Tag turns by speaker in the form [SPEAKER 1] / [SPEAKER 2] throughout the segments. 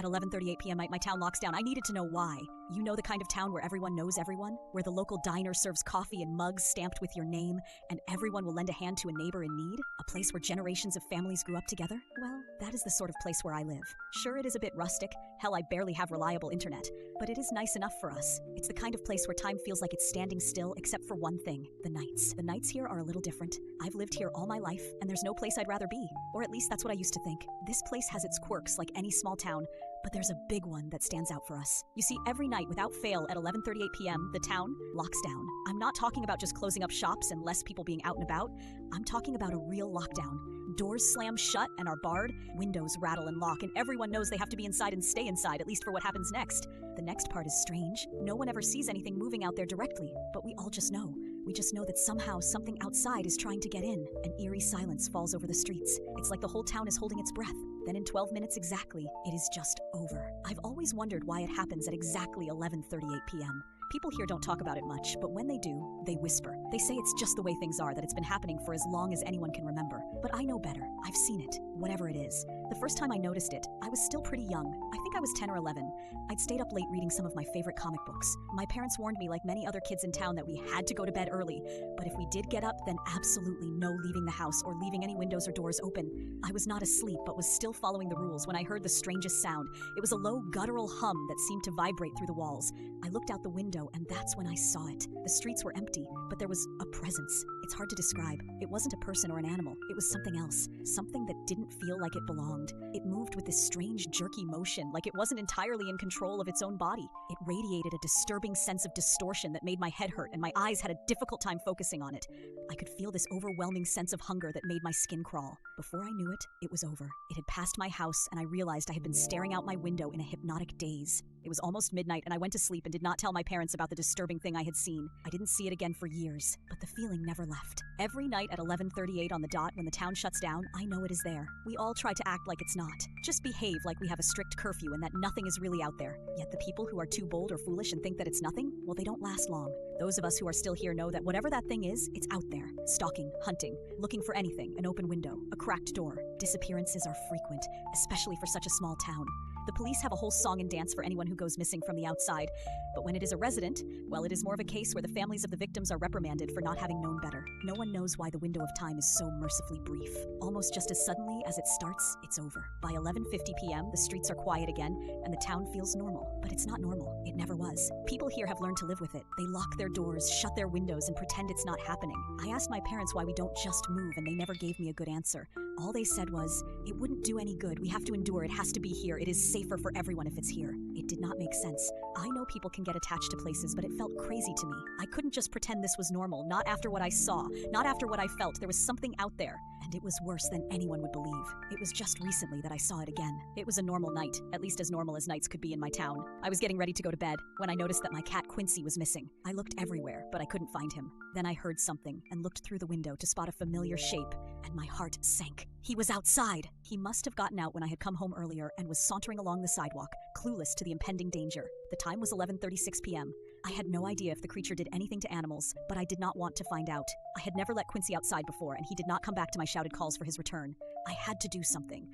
[SPEAKER 1] At 11:38 p.m., my town locks down. I needed to know why. You know the kind of town where everyone knows everyone? Where the local diner serves coffee in mugs stamped with your name, and everyone will lend a hand to a neighbor in need? A place where generations of families grew up together? Well, that is the sort of place where I live. Sure, it is a bit rustic. Hell, I barely have reliable internet. But it is nice enough for us. It's the kind of place where time feels like it's standing still, except for one thing: the nights. The nights here are a little different. I've lived here all my life, and there's no place I'd rather be. Or at least that's what I used to think. This place has its quirks like any small town, but there's a big one that stands out for us. You see, every night without fail at 11:38 p.m., the town locks down. I'm not talking about just closing up shops and less people being out and about. I'm talking about a real lockdown. Doors slam shut and are barred, windows rattle and lock, and everyone knows they have to be inside and stay inside, at least for what happens next. The next part is strange. No one ever sees anything moving out there directly, but we all just know. We just know that somehow something outside is trying to get in. An eerie silence falls over the streets. It's like the whole town is holding its breath. Then in 12 minutes exactly, it is just over. I've always wondered why it happens at exactly 11:38 p.m. People here don't talk about it much, but when they do, they whisper. They say it's just the way things are, that it's been happening for as long as anyone can remember. But I know better. I've seen it, whatever it is. The first time I noticed it, I was still pretty young. I think I was 10 or 11. I'd stayed up late reading some of my favorite comic books. My parents warned me, like many other kids in town, that we had to go to bed early. But if we did get up, then absolutely no leaving the house or leaving any windows or doors open. I was not asleep, but was still following the rules when I heard the strangest sound. It was a low, guttural hum that seemed to vibrate through the walls. I looked out the window, and that's when I saw it. The streets were empty, but there was a presence. It's hard to describe. It wasn't a person or an animal. It was something else. Something that didn't feel like it belonged. It moved with this strange, jerky motion, like it wasn't entirely in control of its own body. It radiated a disturbing sense of distortion that made my head hurt, and my eyes had a difficult time focusing on it. I could feel this overwhelming sense of hunger that made my skin crawl. Before I knew it, it was over. It had passed my house, and I realized I had been staring out my window in a hypnotic daze. It was almost midnight, and I went to sleep and did not tell my parents about the disturbing thing I had seen. I didn't see it again for years, but the feeling never left. Every night at 11:38 on the dot, when the town shuts down, I know it is there. We all try to act like it's not. Just behave like we have a strict curfew and that nothing is really out there. Yet the people who are too bold or foolish and think that it's nothing, well, they don't last long. Those of us who are still here know that whatever that thing is, it's out there. Stalking, hunting, looking for anything, an open window, a cracked door. Disappearances are frequent, especially for such a small town. The police have a whole song and dance for anyone who goes missing from the outside, but when it is a resident, well, it is more of a case where the families of the victims are reprimanded for not having known better. No one knows why the window of time is so mercifully brief. Almost just as suddenly as it starts, it's over. By 11:50 p.m., the streets are quiet again, and the town feels normal. But it's not normal. It never was. People here have learned to live with it. They lock their doors, shut their windows, and pretend it's not happening. I asked my parents why we don't just move, and they never gave me a good answer. All they said was, "It wouldn't do any good. We have to endure. It has to be here. It is safer for everyone if it's here." It did not make sense. I know people can get attached to places, but it felt crazy to me. I couldn't just pretend this was normal, not after what I saw, not after what I felt. There was something out there, and it was worse than anyone would believe. It was just recently that I saw it again. It was a normal night, at least as normal as nights could be in my town. I was getting ready to go to bed when I noticed that my cat Quincy was missing. I looked everywhere, but I couldn't find him. Then I heard something and looked through the window to spot a familiar shape, and my heart sank. He was outside. He must have gotten out when I had come home earlier and was sauntering along the sidewalk, clueless to the impending danger. The time was 11:36 p.m. I had no idea if the creature did anything to animals, but I did not want to find out. I had never let Quincy outside before, and he did not come back to my shouted calls for his return. I had to do something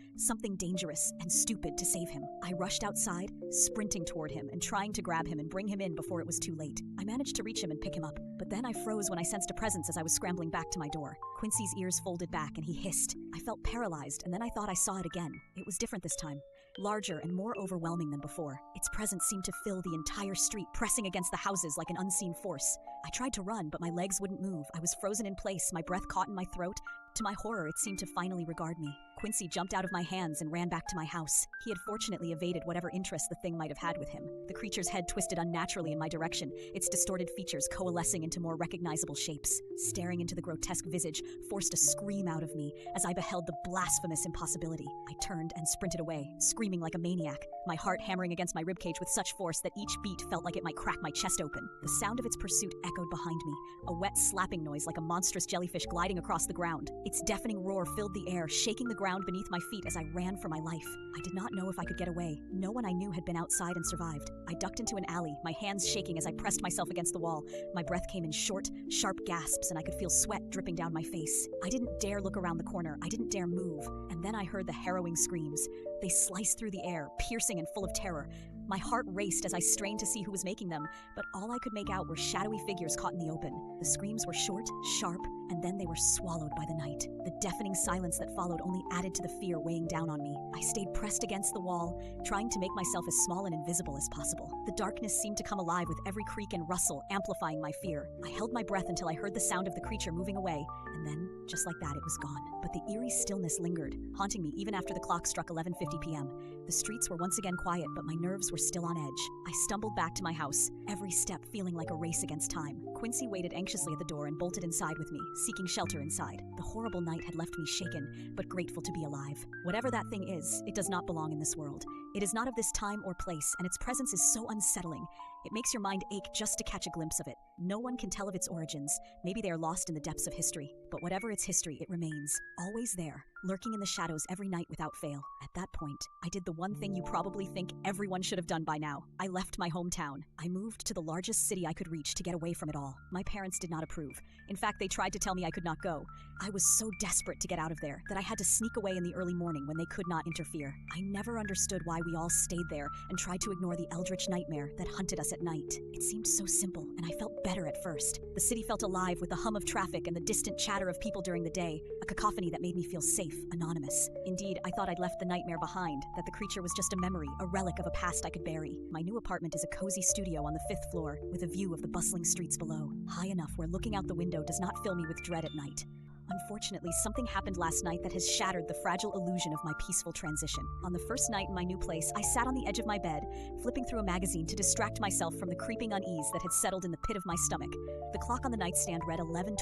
[SPEAKER 1] dangerous and stupid to save him. I rushed outside, sprinting toward him and trying to grab him and bring him in before it was too late. I managed to reach him and pick him up, but then I froze when I sensed a presence as I was scrambling back to my door. Quincy's ears folded back and he hissed. I felt paralyzed, and then I thought I saw it again. It was different this time, larger and more overwhelming than before. Its presence seemed to fill the entire street, pressing against the houses like an unseen force. I tried to run, but my legs wouldn't move. I was frozen in place, my breath caught in my throat. To my horror, it seemed to finally regard me. Quincy jumped out of my hands and ran back to my house. He had fortunately evaded whatever interest the thing might have had with him. The creature's head twisted unnaturally in my direction, its distorted features coalescing into more recognizable shapes. Staring into the grotesque visage forced a scream out of me as I beheld the blasphemous impossibility. I turned and sprinted away, screaming like a maniac, my heart hammering against my ribcage with such force that each beat felt like it might crack my chest open. The sound of its pursuit echoed behind me, a wet slapping noise like a monstrous jellyfish gliding across the ground. Its deafening roar filled the air, shaking the ground ground beneath my feet as I ran for my life. I did not know if I could get away. No one I knew had been outside and survived. I ducked into an alley, my hands shaking as I pressed myself against the wall. My breath came in short, sharp gasps, and I could feel sweat dripping down my face. I didn't dare look around the corner. I didn't dare move. And then I heard the harrowing screams. They sliced through the air, piercing and full of terror. My heart raced as I strained to see who was making them, but all I could make out were shadowy figures caught in the open. The screams were short, sharp, and then they were swallowed by the night. The deafening silence that followed only added to the fear weighing down on me. I stayed pressed against the wall, trying to make myself as small and invisible as possible. The darkness seemed to come alive with every creak and rustle, amplifying my fear. I held my breath until I heard the sound of the creature moving away, and then, just like that, it was gone. But the eerie stillness lingered, haunting me even after the clock struck 11:50 p.m. The streets were once again quiet, but my nerves were still on edge. I stumbled back to my house, every step feeling like a race against time. Quincy waited anxiously at the door and bolted inside with me, seeking shelter inside. The horrible night had left me shaken, but grateful to be alive. Whatever that thing is, it does not belong in this world. It is not of this time or place, and its presence is so unsettling. It makes your mind ache just to catch a glimpse of it. No one can tell of its origins. Maybe they are lost in the depths of history. But whatever its history, it remains, always there, lurking in the shadows every night without fail. At that point, I did the one thing you probably think everyone should have done by now. I left my hometown. I moved to the largest city I could reach to get away from it all. My parents did not approve. In fact, they tried to tell me I could not go. I was so desperate to get out of there that I had to sneak away in the early morning when they could not interfere. I never understood why we all stayed there and tried to ignore the eldritch nightmare that hunted us at night. It seemed so simple, and I felt better at first. The city felt alive with the hum of traffic and the distant chatter of people during the day, a cacophony that made me feel safe, anonymous. Indeed, I thought I'd left the nightmare behind, that the creature was just a memory, a relic of a past I could bury. My new apartment is a cozy studio on the 5th floor, with a view of the bustling streets below, high enough where looking out the window does not fill me with dread at night. Unfortunately, something happened last night that has shattered the fragile illusion of my peaceful transition. On the first night in my new place, I sat on the edge of my bed, flipping through a magazine to distract myself from the creeping unease that had settled in the pit of my stomach. The clock on the nightstand read 11:28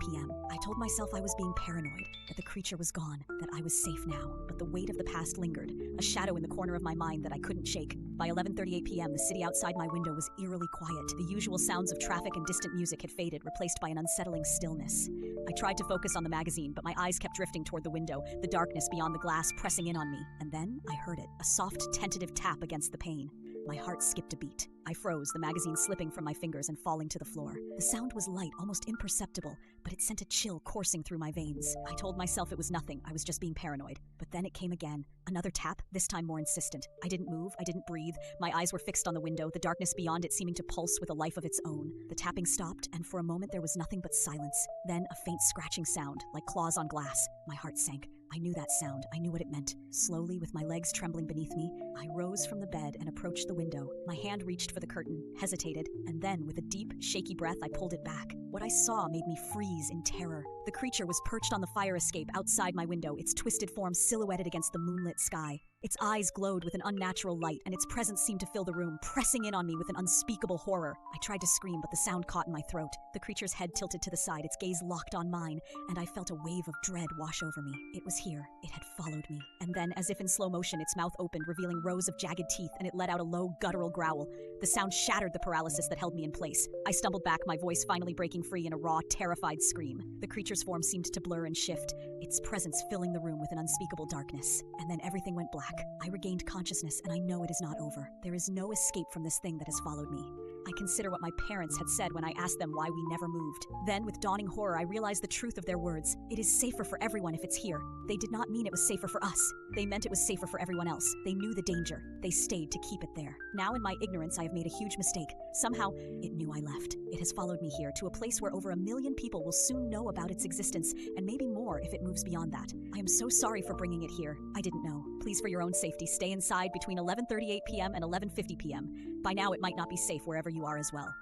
[SPEAKER 1] p.m. I told myself I was being paranoid, that the creature was gone, that I was safe now. But the weight of the past lingered, a shadow in the corner of my mind that I couldn't shake. By 11:38 p.m., the city outside my window was eerily quiet. The usual sounds of traffic and distant music had faded, replaced by an unsettling stillness. I tried to focus on the magazine, but my eyes kept drifting toward the window, the darkness beyond the glass pressing in on me. And then I heard it, a soft, tentative tap against the pane. My heart skipped a beat. I froze, the magazine slipping from my fingers and falling to the floor. The sound was light, almost imperceptible, but it sent a chill coursing through my veins. I told myself it was nothing, I was just being paranoid. But then it came again. Another tap, this time more insistent. I didn't move, I didn't breathe. My eyes were fixed on the window, the darkness beyond it seeming to pulse with a life of its own. The tapping stopped, and for a moment there was nothing but silence. Then a faint scratching sound, like claws on glass. My heart sank. I knew that sound. I knew what it meant. Slowly, with my legs trembling beneath me, I rose from the bed and approached the window. My hand reached for the curtain, hesitated, and then, with a deep, shaky breath, I pulled it back. What I saw made me freeze in terror. The creature was perched on the fire escape outside my window, its twisted form silhouetted against the moonlit sky. Its eyes glowed with an unnatural light, and its presence seemed to fill the room, pressing in on me with an unspeakable horror. I tried to scream, but the sound caught in my throat. The creature's head tilted to the side, its gaze locked on mine, and I felt a wave of dread wash over me. It was here. It had followed me. And then, as if in slow motion, its mouth opened, revealing rows of jagged teeth, and it let out a low, guttural growl. The sound shattered the paralysis that held me in place. I stumbled back, my voice finally breaking free in a raw, terrified scream. The creature's form seemed to blur and shift, its presence filling the room with an unspeakable darkness. And then everything went black. I regained consciousness, and I know it is not over. There is no escape from this thing that has followed me. I consider what my parents had said when I asked them why we never moved. Then, with dawning horror, I realized the truth of their words. It is safer for everyone if it's here. They did not mean it was safer for us. They meant it was safer for everyone else. They knew the danger. They stayed to keep it there. Now, in my ignorance, I have made a huge mistake. Somehow, it knew I left. It has followed me here, to a place where over 1 million people will soon know about its existence, and maybe more if it moves beyond that. I am so sorry for bringing it here. I didn't know. Please, for your own safety, stay inside between 11:38 p.m. and 11:50 p.m. By now, it might not be safe wherever you are as well.